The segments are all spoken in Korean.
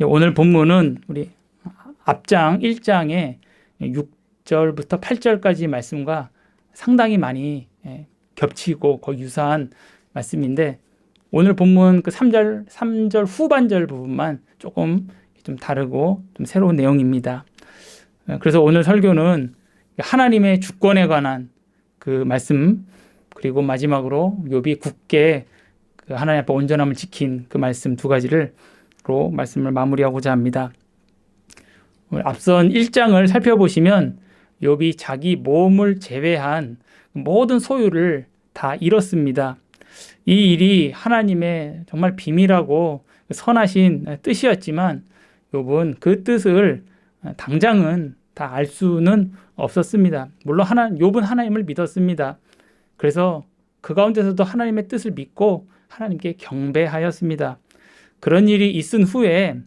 오늘 본문은 우리 앞장 1장의 6절부터 8절까지 말씀과 상당히 많이 겹치고 거의 유사한 말씀인데, 오늘 본문 그 3절 후반절 부분만 조금 좀 다르고 좀 새로운 내용입니다. 그래서 오늘 설교는 하나님의 주권에 관한 그 말씀, 그리고 마지막으로 욥이 굳게 그 하나님 앞에 온전함을 지킨 그 말씀 두 가지를 말씀을 마무리하고자 합니다. 앞선 1장을 살펴보시면 욥이 자기 몸을 제외한 모든 소유를 다 잃었습니다. 이 일이 하나님의 정말 비밀하고 선하신 뜻이었지만 욥은 그 뜻을 당장은 다 알 수는 없었습니다. 물론 욥은 하나님을 믿었습니다. 그래서 그 가운데서도 하나님의 뜻을 믿고 하나님께 경배하였습니다. 그런 일이 있은 후에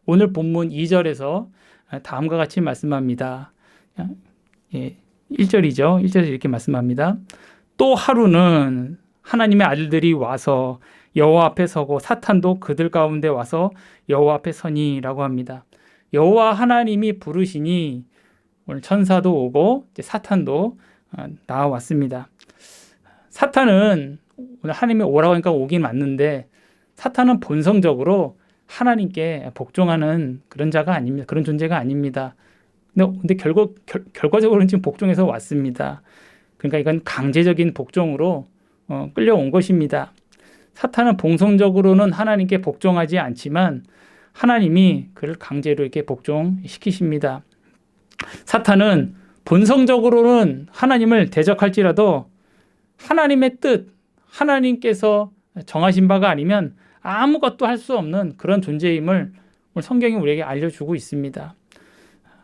오늘 본문 2절에서 다음과 같이 말씀합니다. 1절이죠. 1절에서 이렇게 말씀합니다. 또 하루는 하나님의 아들들이 와서 여호와 앞에 서고 사탄도 그들 가운데 와서 여호와 앞에 서니라고 합니다. 여호와 하나님이 부르시니 오늘 천사도 오고 이제 사탄도 나와왔습니다. 사탄은 오늘 하나님이 오라고 하니까 오긴 맞는데, 사탄은 본성적으로 하나님께 복종하는 그런 자가 아닙니다. 그런 존재가 아닙니다. 근데 결과적으로는 지금 복종해서 왔습니다. 그러니까 이건 강제적인 복종으로 끌려온 것입니다. 사탄은 본성적으로는 하나님께 복종하지 않지만 하나님이 그를 강제로 이렇게 복종시키십니다. 사탄은 본성적으로는 하나님을 대적할지라도 하나님의 뜻, 하나님께서 정하신 바가 아니면 아무것도 할 수 없는 그런 존재임을 성경이 우리에게 알려주고 있습니다.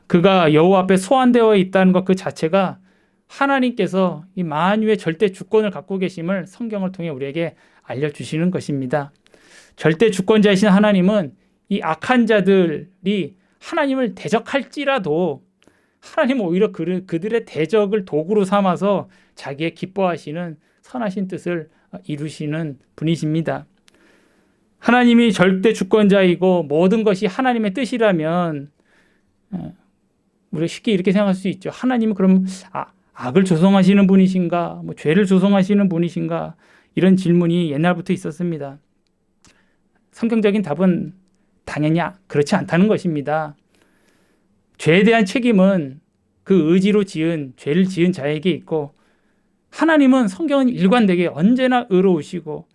그가 여호와 앞에 소환되어 있다는 것 그 자체가 하나님께서 이 만유의 절대 주권을 갖고 계심을 성경을 통해 우리에게 알려주시는 것입니다. 절대 주권자이신 하나님은 이 악한 자들이 하나님을 대적할지라도 하나님은 오히려 그들의 대적을 도구로 삼아서 자기의 기뻐하시는 선하신 뜻을 이루시는 분이십니다. 하나님이 절대 주권자이고 모든 것이 하나님의 뜻이라면 우리가 쉽게 이렇게 생각할 수 있죠. 하나님은 그럼 악을 조성하시는 분이신가? 죄를 조성하시는 분이신가? 이런 질문이 옛날부터 있었습니다. 성경적인 답은 당연히 그렇지 않다는 것입니다. 죄에 대한 책임은 그 의지로 죄를 지은 자에게 있고, 하나님은 성경은 일관되게 언제나 의로우시고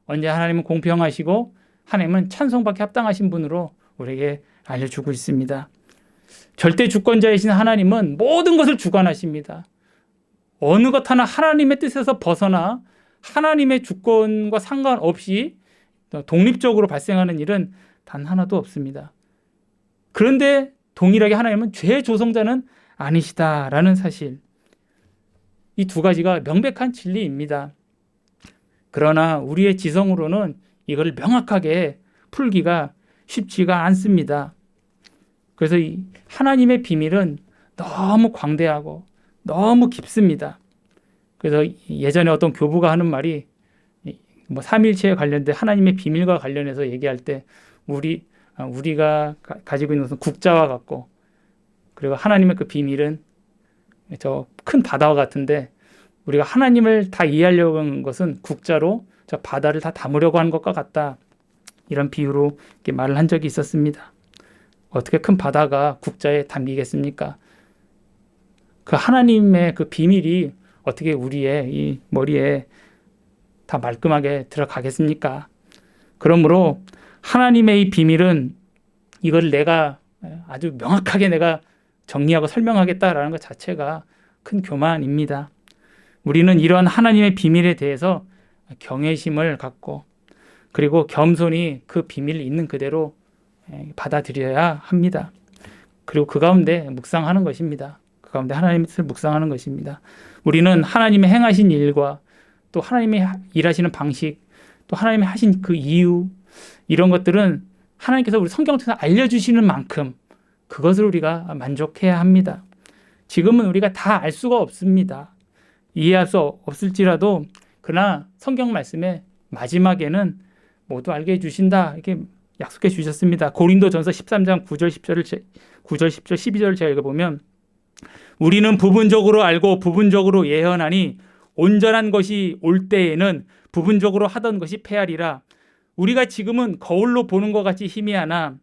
언제나 하나님은 공평하시고 하나님은 찬송받기 합당하신 분으로 우리에게 알려주고 있습니다. 절대 주권자이신 하나님은 모든 것을 주관하십니다. 어느 것 하나 하나님의 뜻에서 벗어나 하나님의 주권과 상관없이 독립적으로 발생하는 일은 단 하나도 없습니다. 그런데 동일하게 하나님은 죄의 조성자는 아니시다라는 사실, 이 두 가지가 명백한 진리입니다. 그러나 우리의 지성으로는 이걸 명확하게 풀기가 쉽지가 않습니다. 그래서 이 하나님의 비밀은 너무 광대하고 너무 깊습니다. 그래서 예전에 어떤 교부가 하는 말이, 삼일체에 관련된 하나님의 비밀과 관련해서 얘기할 때 우리가 가지고 있는 것은 국자와 같고, 그리고 하나님의 그 비밀은 저 큰 바다와 같은데, 우리가 하나님을 다 이해하려고 하는 것은 국자로 저 바다를 다 담으려고 하는 것과 같다. 이런 비유로 이렇게 말을 한 적이 있었습니다. 어떻게 큰 바다가 국자에 담기겠습니까? 그 하나님의 그 비밀이 어떻게 우리의 이 머리에 다 말끔하게 들어가겠습니까? 그러므로 하나님의 이 비밀은 이걸 내가 아주 명확하게 내가 정리하고 설명하겠다라는 것 자체가 큰 교만입니다. 우리는 이러한 하나님의 비밀에 대해서 경외심을 갖고, 그리고 겸손히 그 비밀을 있는 그대로 받아들여야 합니다. 그리고 그 가운데 묵상하는 것입니다. 그 가운데 하나님의 뜻을 묵상하는 것입니다. 우리는 하나님의 행하신 일과 또 하나님의 일하시는 방식, 또 하나님의 하신 그 이유, 이런 것들은 하나님께서 우리 성경을 통해서 알려주시는 만큼 그것을 우리가 만족해야 합니다. 지금은 우리가 다 알 수가 없습니다. 이해할 수 없을지라도, 그러나 성경 말씀의 마지막에는 모두 알게 해주신다, 이렇게 약속해 주셨습니다. 고린도전서 13장 9절 10절을 9절 10절 12절을 제가 읽어보면 우리는 부분적으로 알고 부분적으로 예언하니 온전한 것이 올 때에는 부분적으로 하던 것이 패하리라. 우리가 지금은 거울로 보는 것 같이 희미하나,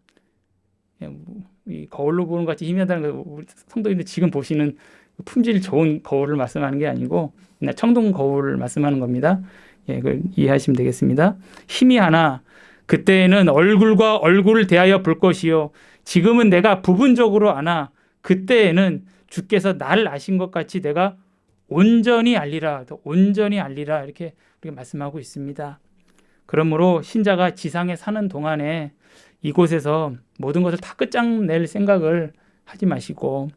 이 거울로 보는 것 같이 희미하다는 거 우리 성도님들 지금 보시는 품질 좋은 거울을 말씀하는 게 아니고 청동 거울을 말씀하는 겁니다. 그걸 이해하시면 되겠습니다. 희미하나 그때에는 얼굴과 얼굴을 대하여 볼 것이요 지금은 내가 부분적으로 아나 그때에는 주께서 나를 아신 것 같이 내가 온전히 알리라, 온전히 알리라 이렇게 우리가 말씀하고 있습니다. 그러므로 신자가 지상에 사는 동안에 이곳에서 모든 것을 다 끝장낼 생각을 하지 마시고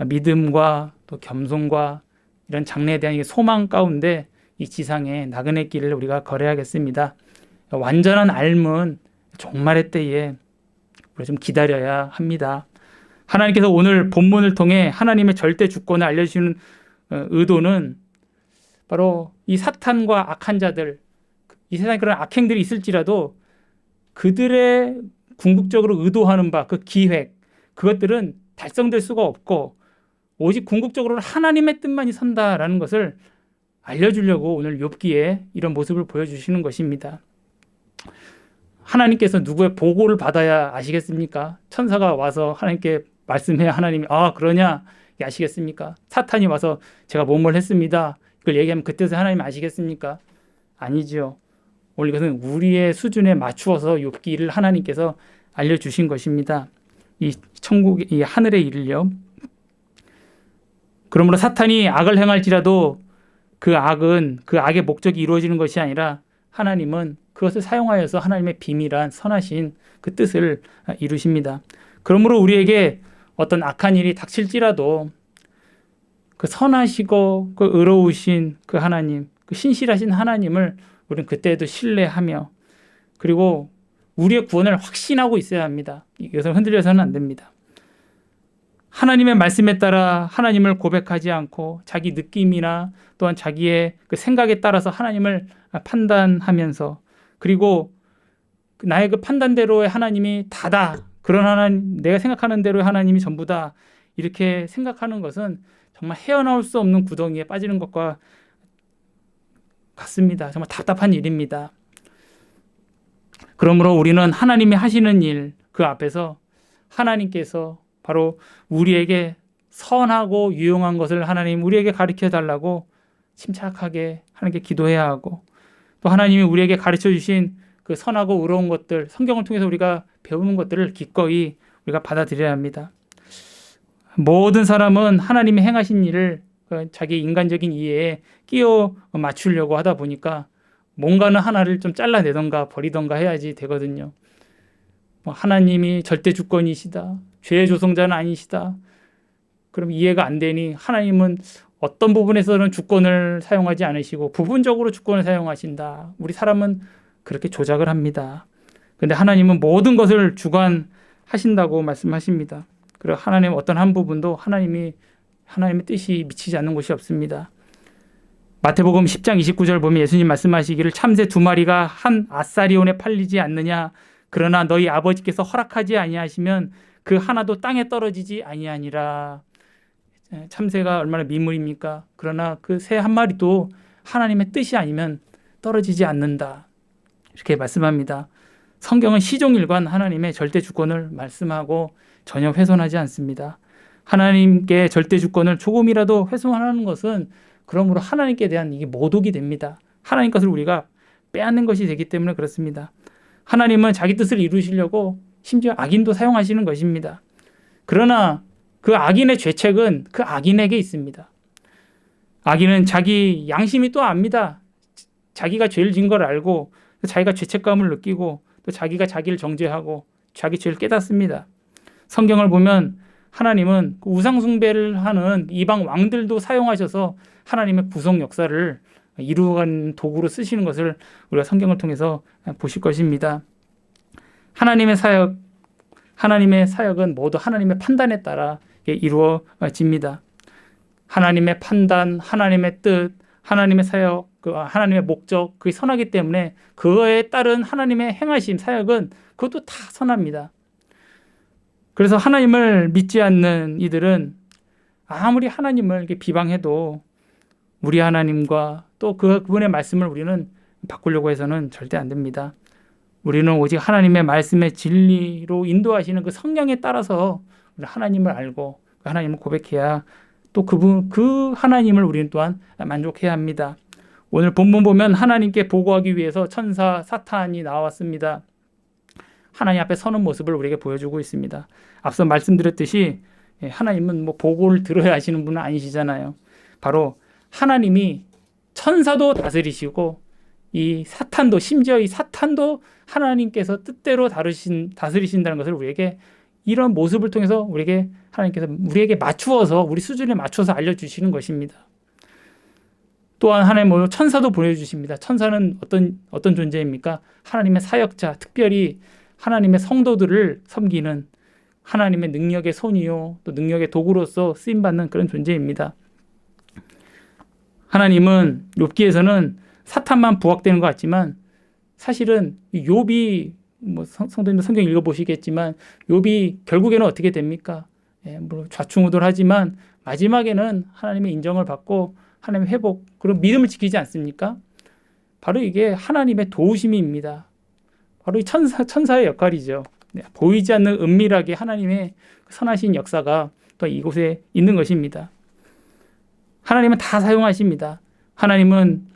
믿음과 또 겸손과 이런 장래에 대한 소망 가운데 이 지상의 나그네 길을 우리가 걸어야겠습니다. 완전한 삶은 종말의 때에 우리가 좀 기다려야 합니다. 하나님께서 오늘 본문을 통해 하나님의 절대 주권을 알려주시는 의도는 바로 이 사탄과 악한 자들, 이 세상에 그런 악행들이 있을지라도 그들의 궁극적으로 의도하는 바, 그 기획, 그것들은 달성될 수가 없고 오직 궁극적으로는 하나님의 뜻만이 선다라는 것을 알려주려고 오늘 욥기에 이런 모습을 보여주시는 것입니다. 하나님께서 누구의 보고를 받아야 아시겠습니까? 천사가 와서 하나님께 말씀해야 하나님이 그러냐 아시겠습니까? 사탄이 와서 제가 뭐뭘 했습니다. 이걸 얘기하면 그때서 하나님 아시겠습니까? 아니죠. 오늘 이것은 우리의 수준에 맞추어서 욥기를 하나님께서 알려주신 것입니다. 이 천국, 이 하늘의 일을요. 그러므로 사탄이 악을 행할지라도 그 악의 목적이 이루어지는 것이 아니라 하나님은 그것을 사용하여서 하나님의 비밀한 선하신 그 뜻을 이루십니다. 그러므로 우리에게 어떤 악한 일이 닥칠지라도 그 선하시고 그 의로우신 그 하나님, 그 신실하신 하나님을 우리는 그때에도 신뢰하며 그리고 우리의 구원을 확신하고 있어야 합니다. 이것을 흔들려서는 안 됩니다. 하나님의 말씀에 따라 하나님을 고백하지 않고 자기 느낌이나 또한 자기의 그 생각에 따라서 하나님을 판단하면서 그리고 나의 그 판단대로의 하나님이 다다. 그런 하나님, 내가 생각하는 대로의 하나님이 전부다. 이렇게 생각하는 것은 정말 헤어나올 수 없는 구덩이에 빠지는 것과 같습니다. 정말 답답한 일입니다. 그러므로 우리는 하나님이 하시는 일, 그 앞에서 하나님께서 바로 우리에게 선하고 유용한 것을 하나님 우리에게 가르쳐 달라고 침착하게 하나님께 기도해야 하고 또 하나님이 우리에게 가르쳐 주신 그 선하고 의로운 것들, 성경을 통해서 우리가 배우는 것들을 기꺼이 우리가 받아들여야 합니다. 모든 사람은 하나님이 행하신 일을 자기 인간적인 이해에 끼워 맞추려고 하다 보니까 뭔가는 하나를 좀 잘라내던가 버리던가 해야지 되거든요. 하나님이 절대 주권이시다. 죄의 조성자는 아니시다. 그럼 이해가 안 되니 하나님은 어떤 부분에서는 주권을 사용하지 않으시고 부분적으로 주권을 사용하신다. 우리 사람은 그렇게 조작을 합니다. 그런데 하나님은 모든 것을 주관하신다고 말씀하십니다. 그리고 하나님 어떤 한 부분도 하나님의 뜻이 미치지 않는 곳이 없습니다. 마태복음 10장 29절 보면 예수님 말씀하시기를 참새 2마리가 한 아사리온에 팔리지 않느냐 그러나 너희 아버지께서 허락하지 아니하시면 그 하나도 땅에 떨어지지 아니하니라. 참새가 얼마나 미물입니까? 그러나 그 새 한 마리도 하나님의 뜻이 아니면 떨어지지 않는다. 이렇게 말씀합니다. 성경은 시종일관 하나님의 절대 주권을 말씀하고 전혀 훼손하지 않습니다. 하나님께 절대 주권을 조금이라도 훼손하는 것은 그러므로 하나님께 대한 이게 모독이 됩니다. 하나님 것을 우리가 빼앗는 것이 되기 때문에 그렇습니다. 하나님은 자기 뜻을 이루시려고 심지어 악인도 사용하시는 것입니다. 그러나 그 악인의 죄책은 그 악인에게 있습니다. 악인은 자기 양심이 또 압니다. 자기가 죄를 지은 걸 알고 자기가 죄책감을 느끼고 또 자기가 자기를 정죄하고 자기 죄를 깨닫습니다. 성경을 보면 하나님은 우상 숭배를 하는 이방 왕들도 사용하셔서 하나님의 구속 역사를 이루어가는 도구로 쓰시는 것을 우리가 성경을 통해서 보실 것입니다. 하나님의 사역은 모두 하나님의 판단에 따라 이루어집니다. 하나님의 판단, 하나님의 뜻, 하나님의 사역, 하나님의 목적, 그게 선하기 때문에 그거에 따른 하나님의 행하심, 사역은 그것도 다 선합니다. 그래서 하나님을 믿지 않는 이들은 아무리 하나님을 이렇게 비방해도 우리 하나님과 또 그분의 말씀을 우리는 바꾸려고 해서는 절대 안 됩니다. 우리는 오직 하나님의 말씀의 진리로 인도하시는 그 성령에 따라서 하나님을 알고 하나님을 고백해야 또 그 하나님을 우리는 또한 만족해야 합니다. 오늘 본문 보면 하나님께 보고하기 위해서 천사 사탄이 나왔습니다. 하나님 앞에 서는 모습을 우리에게 보여주고 있습니다. 앞서 말씀드렸듯이 하나님은 보고를 들어야 하시는 분은 아니시잖아요. 바로 하나님이 천사도 다스리시고 이 사탄도, 심지어 이 사탄도 하나님께서 뜻대로 다스리신다는 것을 우리에게 이런 모습을 통해서 하나님께서 우리에게 맞추어서, 우리 수준에 맞춰서 알려주시는 것입니다. 또한 하나님은 천사도 보내주십니다. 천사는 어떤 존재입니까? 하나님의 사역자, 특별히 하나님의 성도들을 섬기는 하나님의 능력의 손이요, 또 능력의 도구로서 쓰임받는 그런 존재입니다. 하나님은 욥기에서는 사탄만 부각되는 것 같지만 사실은 욥이 성도님도 성경 읽어보시겠지만 욥이 결국에는 어떻게 됩니까? 물론 좌충우돌하지만 마지막에는 하나님의 인정을 받고 하나님의 회복, 그런 믿음을 지키지 않습니까? 바로 이게 하나님의 도우심입니다. 바로 이 천사의 역할이죠. 보이지 않는 은밀하게 하나님의 선하신 역사가 또 이곳에 있는 것입니다. 하나님은 다 사용하십니다. 하나님은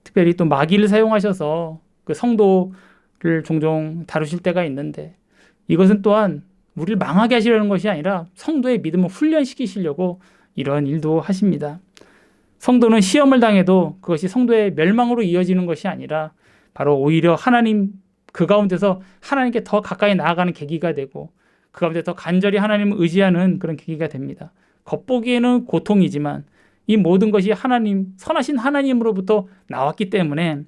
특별히 또 마귀를 사용하셔서 그 성도를 종종 다루실 때가 있는데, 이것은 또한 우리를 망하게 하시려는 것이 아니라 성도의 믿음을 훈련시키시려고 이런 일도 하십니다. 성도는 시험을 당해도 그것이 성도의 멸망으로 이어지는 것이 아니라 바로 오히려 하나님, 그 가운데서 하나님께 더 가까이 나아가는 계기가 되고 그 가운데 더 간절히 하나님을 의지하는 그런 계기가 됩니다. 겉보기에는 고통이지만 이 모든 것이 하나님, 선하신 하나님으로부터 나왔기 때문에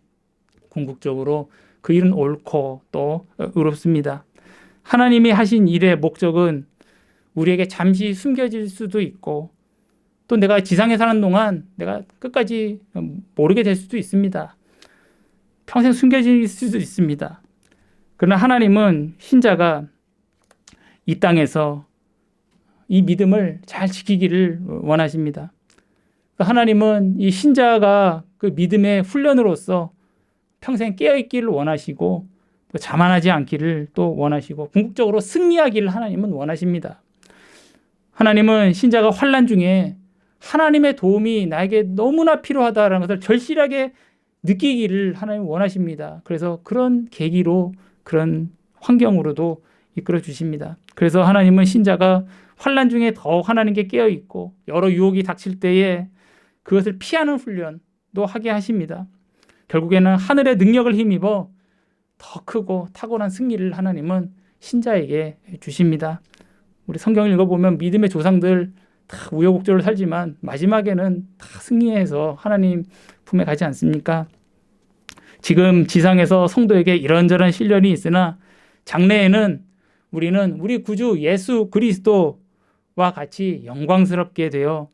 궁극적으로 그 일은 옳고 또 의롭습니다. 하나님이 하신 일의 목적은 우리에게 잠시 숨겨질 수도 있고 또 내가 지상에 사는 동안 내가 끝까지 모르게 될 수도 있습니다. 평생 숨겨질 수도 있습니다. 그러나 하나님은 신자가 이 땅에서 이 믿음을 잘 지키기를 원하십니다. 하나님은 이 신자가 그 믿음의 훈련으로서 평생 깨어있기를 원하시고 또 자만하지 않기를 또 원하시고 궁극적으로 승리하기를 하나님은 원하십니다. 하나님은 신자가 환난 중에 하나님의 도움이 나에게 너무나 필요하다는 것을 절실하게 느끼기를 하나님은 원하십니다. 그래서 그런 계기로, 그런 환경으로도 이끌어 주십니다. 그래서 하나님은 신자가 환난 중에 더 하나님께 깨어 있고 여러 유혹이 닥칠 때에 그것을 피하는 훈련도 하게 하십니다. 결국에는 하늘의 능력을 힘입어 더 크고 타고난 승리를 하나님은 신자에게 주십니다. 우리 성경을 읽어보면 믿음의 조상들 다 우여곡절을 살지만 마지막에는 다 승리해서 하나님 품에 가지 않습니까? 지금 지상에서 성도에게 이런저런 시련이 있으나 장래에는 우리는 우리 구주 예수 그리스도와 같이 영광스럽게 되어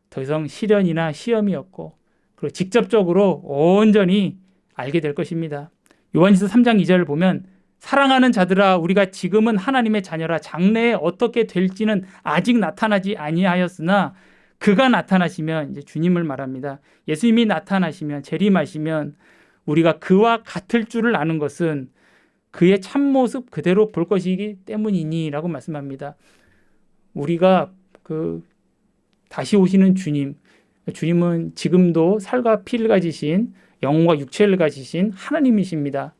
더 이상 시련이나 시험이 없고 그리고 직접적으로 온전히 알게 될 것입니다. 요한일서 3장 2절을 보면 사랑하는 자들아 우리가 지금은 하나님의 자녀라 장래에 어떻게 될지는 아직 나타나지 아니하였으나 그가 나타나시면, 이제 주님을 말합니다. 예수님이 나타나시면, 재림하시면 우리가 그와 같을 줄을 아는 것은 그의 참모습 그대로 볼 것이기 때문이니 라고 말씀합니다. 우리가 다시 오시는 주님은 지금도 살과 피를 가지신, 영과 육체를 가지신 하나님이십니다.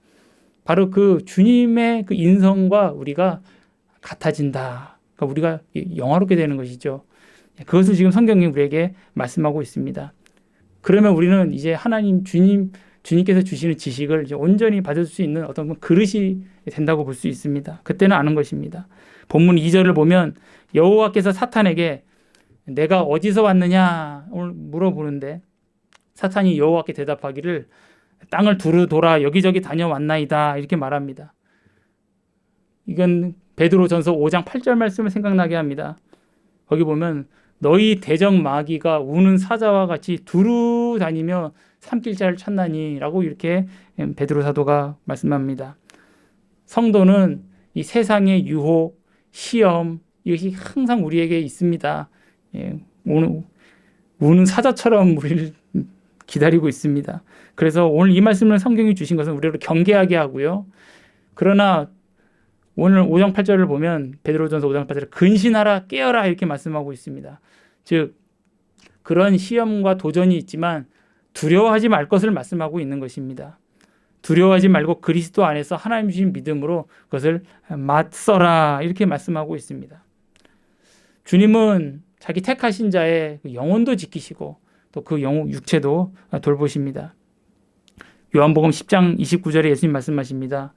바로 그 주님의 그 인성과 우리가 같아진다. 그러니까 우리가 영화롭게 되는 것이죠. 그것을 지금 성경이 우리에게 말씀하고 있습니다. 그러면 우리는 이제 하나님 주님께서 주시는 지식을 이제 온전히 받을 수 있는 어떤 그릇이 된다고 볼 수 있습니다. 그때는 아는 것입니다. 본문 2절을 보면 여호와께서 사탄에게 내가 어디서 왔느냐 오늘 물어보는데 사탄이 여호와께 대답하기를 땅을 두루 돌아 여기저기 다녀왔나이다 이렇게 말합니다. 이건 베드로전서 5장 8절 말씀을 생각나게 합니다. 거기 보면 너희 대적 마귀가 우는 사자와 같이 두루 다니며 삼킬 자를 찾나니 라고 이렇게 베드로 사도가 말씀합니다. 성도는 이 세상의 유혹, 시험 이것이 항상 우리에게 있습니다. 예, 우는 사자처럼 우리를 기다리고 있습니다. 그래서 오늘 이 말씀을 성경이 주신 것은 우리를 경계하게 하고요. 그러나 오늘 5장 8절을 보면 베드로전서 5장 8절에 근신하라 깨어라 이렇게 말씀하고 있습니다. 즉 그런 시험과 도전이 있지만 두려워하지 말 것을 말씀하고 있는 것입니다. 두려워하지 말고 그리스도 안에서 하나님 주신 믿음으로 그것을 맞서라 이렇게 말씀하고 있습니다. 주님은 자기 택하신 자의 영혼도 지키시고 또 그 육체도 돌보십니다. 요한복음 10장 29절에 예수님 말씀하십니다.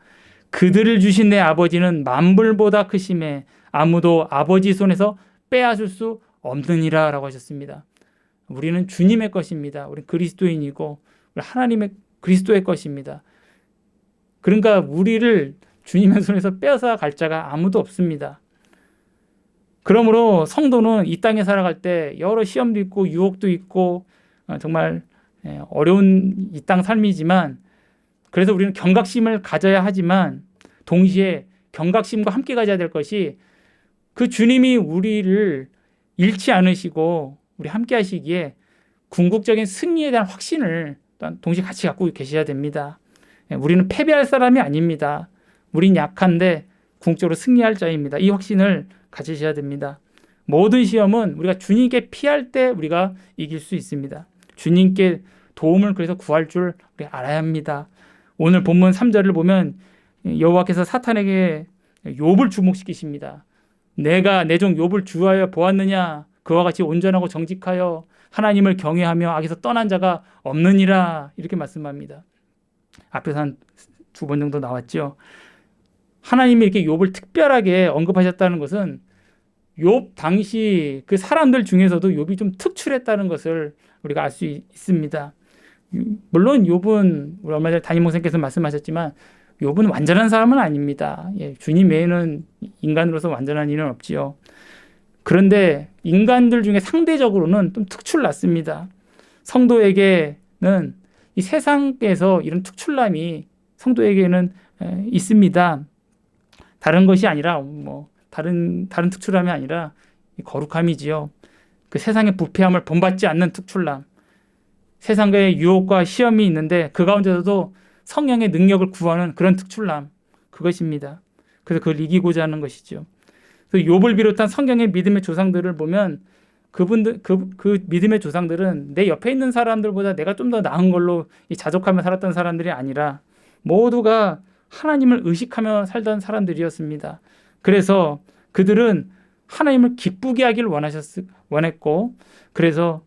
그들을 주신 내 아버지는 만물보다 크심에 아무도 아버지 손에서 빼앗을 수 없느니라 라고 하셨습니다. 우리는 주님의 것입니다. 우리는 그리스도인이고 하나님의 그리스도의 것입니다. 그러니까 우리를 주님의 손에서 빼앗아 갈 자가 아무도 없습니다. 그러므로 성도는 이 땅에 살아갈 때 여러 시험도 있고 유혹도 있고 정말 어려운 이 땅 삶이지만 그래서 우리는 경각심을 가져야 하지만 동시에 경각심과 함께 가져야 될 것이 그 주님이 우리를 잃지 않으시고 우리 함께 하시기에 궁극적인 승리에 대한 확신을 동시에 같이 갖고 계셔야 됩니다. 우리는 패배할 사람이 아닙니다. 우린 약한데 궁극적으로 승리할 자입니다. 이 확신을 가지셔야 됩니다. 모든 시험은 우리가 주님께 피할 때 우리가 이길 수 있습니다. 주님께 도움을 그래서 구할 줄 우리 알아야 합니다. 오늘 본문 3절을 보면 여호와께서 사탄에게 욥을 주목시키십니다. 내가 내 종 욥을 주하여 보았느냐? 그와 같이 온전하고 정직하여 하나님을 경외하며 악에서 떠난 자가 없느니라 이렇게 말씀합니다. 앞에서 한 2번 정도 나왔죠. 하나님이 이렇게 욥을 특별하게 언급하셨다는 것은 욥 당시 그 사람들 중에서도 욥이 좀 특출했다는 것을 우리가 알 수 있습니다. 물론 욥은 우리 얼마 전에 담임 목사님께서 말씀하셨지만 욥은 완전한 사람은 아닙니다. 주님 외에는 인간으로서 완전한 이는 없지요. 그런데 인간들 중에 상대적으로는 좀 특출났습니다. 성도에게는 이 세상에서 이런 특출남이 성도에게는 있습니다. 다른 것이 아니라 다른 특출함이 아니라 거룩함이지요. 그 세상의 부패함을 본받지 않는 특출남. 세상의 유혹과 시험이 있는데 그 가운데서도 성령의 능력을 구하는 그런 특출남. 그것입니다. 그래서 그걸 이기고자 하는 것이죠. 그래서 욥을 비롯한 성경의 믿음의 조상들을 보면 그분들 그 믿음의 조상들은 내 옆에 있는 사람들보다 내가 좀 더 나은 걸로 자족하며 살았던 사람들이 아니라 모두가 하나님을 의식하며 살던 사람들이었습니다. 그래서 그들은 하나님을 기쁘게 하기를 원했고 그래서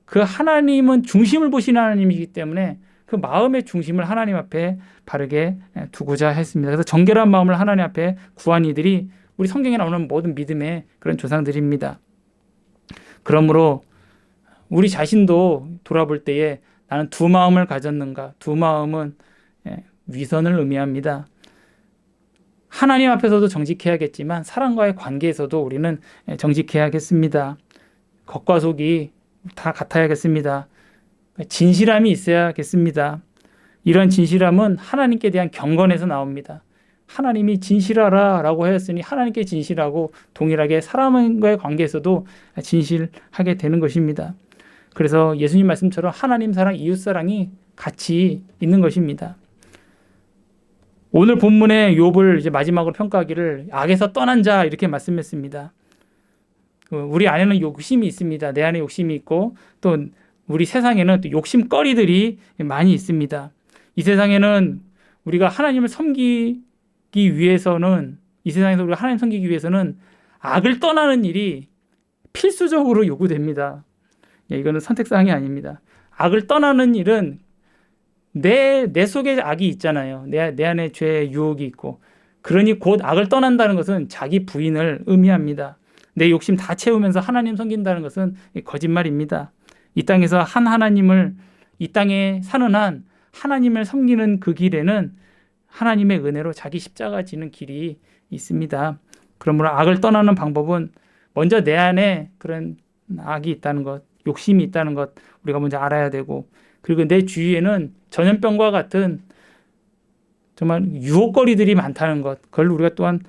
그 하나님은 중심을 보시는 하나님이기 때문에 그 마음의 중심을 하나님 앞에 바르게 두고자 했습니다. 그래서 정결한 마음을 하나님 앞에 구한 이들이 우리 성경에 나오는 모든 믿음의 그런 조상들입니다. 그러므로 우리 자신도 돌아볼 때에 나는 두 마음을 가졌는가? 두 마음은 위선을 의미합니다. 하나님 앞에서도 정직해야겠지만 사람과의 관계에서도 우리는 정직해야겠습니다. 겉과 속이 다 같아야겠습니다. 진실함이 있어야겠습니다. 이런 진실함은 하나님께 대한 경건에서 나옵니다. 하나님이 진실하라 라고 하였으니 하나님께 진실하고 동일하게 사람과의 관계에서도 진실하게 되는 것입니다. 그래서 예수님 말씀처럼 하나님 사랑, 이웃 사랑이 같이 있는 것입니다. 오늘 본문의 욥을 이제 마지막으로 평가하기를 악에서 떠난 자 이렇게 말씀했습니다. 우리 안에는 욕심이 있습니다. 내 안에 욕심이 있고 또 우리 세상에는 또 욕심거리들이 많이 있습니다. 이 세상에는 우리가 하나님을 섬기기 위해서는 이 세상에서 우리가 하나님 섬기기 위해서는 악을 떠나는 일이 필수적으로 요구됩니다. 이거는 선택사항이 아닙니다. 악을 떠나는 일은 내 속에 악이 있잖아요. 내 안에 죄의 유혹이 있고 그러니 곧 악을 떠난다는 것은 자기 부인을 의미합니다. 내 욕심 다 채우면서 하나님 섬긴다는 것은 거짓말입니다. 이 땅에서 이 땅에 사는 한 하나님을 섬기는 그 길에는 하나님의 은혜로 자기 십자가 지는 길이 있습니다. 그러므로 악을 떠나는 방법은 먼저 내 안에 그런 악이 있다는 것, 욕심이 있다는 것 우리가 먼저 알아야 되고 그리고 내 주위에는 전염병과 같은 정말 유혹거리들이 많다는 것, 그걸 우리가 또한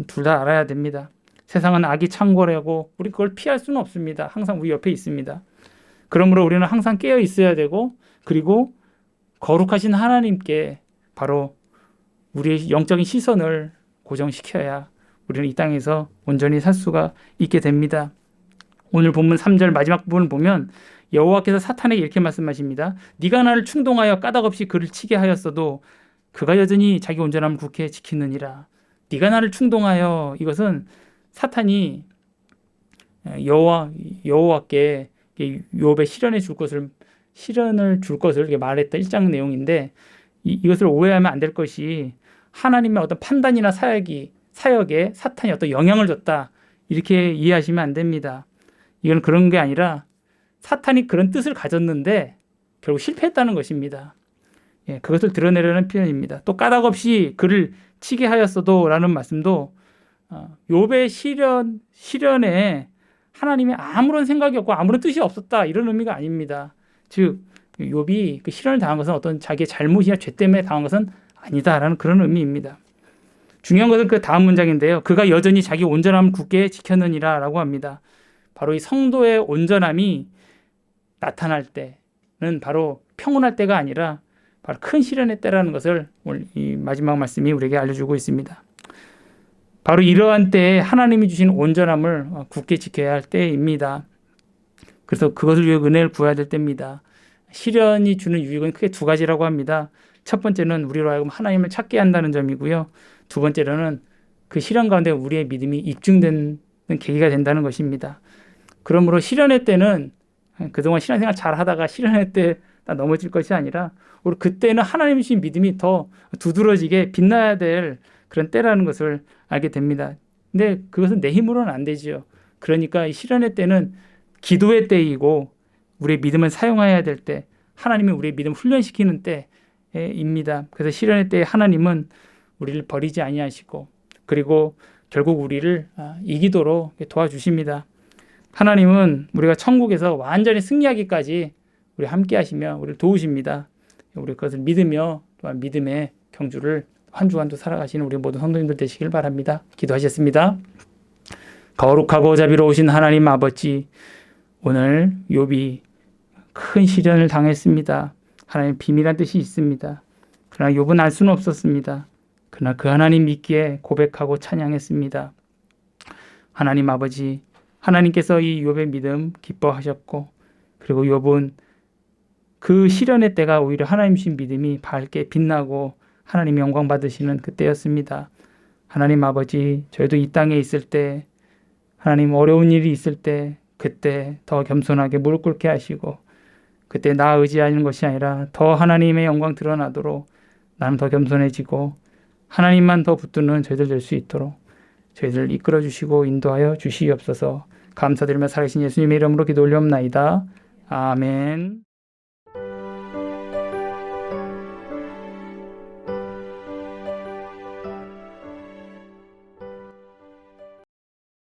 둘 다 알아야 됩니다. 세상은 악이 창궐하고 우리 그걸 피할 수는 없습니다. 항상 우리 옆에 있습니다. 그러므로 우리는 항상 깨어 있어야 되고, 그리고 거룩하신 하나님께 바로 우리의 영적인 시선을 고정시켜야 우리는 이 땅에서 온전히 살 수가 있게 됩니다. 오늘 본문 3절 마지막 부분을 보면 여호와께서 사탄에게 이렇게 말씀하십니다. 네가 나를 충동하여 까닭없이 그를 치게 하였어도 그가 여전히 자기 온전함을 굳게 지키느니라. 네가 나를 충동하여, 이것은 사탄이 여호와께 욥에 시련을 줄 것을 이렇게 말했던 1장 내용인데, 이것을 오해하면 안 될 것이 하나님의 어떤 판단이나 사역에 사탄이 어떤 영향을 줬다, 이렇게 이해하시면 안 됩니다. 이건 그런 게 아니라 사탄이 그런 뜻을 가졌는데 결국 실패했다는 것입니다. 그것을 드러내려는 표현입니다. 또 까닭없이 그를 치게 하였어도 라는 말씀도 욥의 시련에 하나님이 아무런 생각이 없고 아무런 뜻이 없었다, 이런 의미가 아닙니다. 즉 욥이 그 시련을 당한 것은 어떤 자기의 잘못이나 죄 때문에 당한 것은 아니다라는 그런 의미입니다. 중요한 것은 그 다음 문장인데요. 그가 여전히 자기 온전함을 굳게 지켰느니라 라고 합니다. 바로 이 성도의 온전함이 나타날 때는 바로 평온할 때가 아니라 바로 큰 시련의 때라는 것을 오늘 이 마지막 말씀이 우리에게 알려주고 있습니다. 바로 이러한 때에 하나님이 주신 온전함을 굳게 지켜야 할 때입니다. 그래서 그것을 위해 은혜를 구해야 될 때입니다. 시련이 주는 유익은 크게 두 가지라고 합니다. 첫 번째는 우리로 하여금 하나님을 찾게 한다는 점이고요. 두 번째로는 그 시련 가운데 우리의 믿음이 입증되는 계기가 된다는 것입니다. 그러므로 시련의 때는 그동안 신앙생활 잘 하다가 시련의 때 넘어질 것이 아니라 우리 그때는 하나님 주신 믿음이 더 두드러지게 빛나야 될 그런 때라는 것을 알게 됩니다. 근데 그것은 내 힘으로는 안 되지요. 그러니까 이 시련의 때는 기도의 때이고 우리의 믿음을 사용해야 될 때, 하나님이 우리의 믿음을 훈련시키는 때입니다. 그래서 시련의 때에 하나님은 우리를 버리지 아니하시고, 그리고 결국 우리를 이기도록 도와주십니다. 하나님은 우리가 천국에서 완전히 승리하기까지 우리 함께 하시며 우리를 도우십니다. 우리 그것을 믿으며 또한 믿음의 경주를 한 주간도 살아가시는 우리 모든 성도님들 되시길 바랍니다. 기도하셨습니다. 거룩하고 자비로우신 하나님 아버지, 오늘 욥이 큰 시련을 당했습니다. 하나님 비밀한 뜻이 있습니다. 그러나 욥은 알 수는 없었습니다. 그러나 그 하나님 믿기에 고백하고 찬양했습니다. 하나님 아버지, 하나님께서 이 욥의 믿음 기뻐하셨고, 그리고 욥은 그 시련의 때가 오히려 하나님 주신 믿음이 밝게 빛나고 하나님 영광 받으시는 그때였습니다. 하나님 아버지, 저희도 이 땅에 있을 때, 하나님 어려운 일이 있을 때, 그때 더 겸손하게 무릎 꿇게 하시고, 그때 나 의지하는 것이 아니라 더 하나님의 영광 드러나도록 나는 더 겸손해지고 하나님만 더 붙드는 저희들 될 수 있도록 저희들 이끌어 주시고 인도하여 주시옵소서. 감사드리며 살아계신 예수님의 이름으로 기도 올리옵나이다. 아멘.